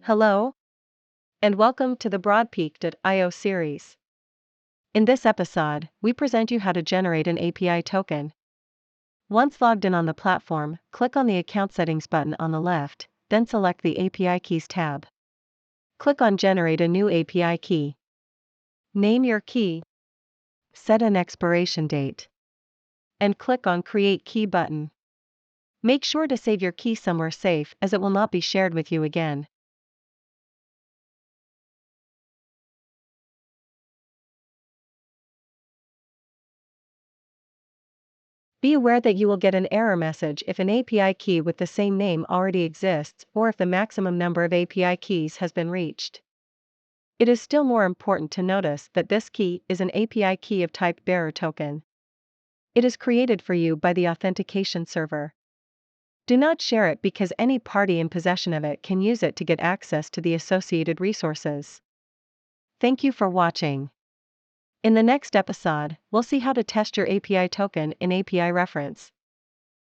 Hello, and welcome to the Broadpeak.io series. In this episode, we present you how to generate an API token. Once logged in on the platform, click on the Account Settings button on the left, then select the API Keys tab. Click on Generate a new API key. Name your key, set an expiration date, and click on Create Key button. Make sure to save your key somewhere safe as it will not be shared with you again. Be aware that you will get an error message if an API key with the same name already exists or if the maximum number of API keys has been reached. It is still more important to notice that this key is an API key of type bearer token. It is created for you by the authentication server. Do not share it because any party in possession of it can use it to get access to the associated resources. Thank you for watching. In the next episode, we'll see how to test your API token in API reference.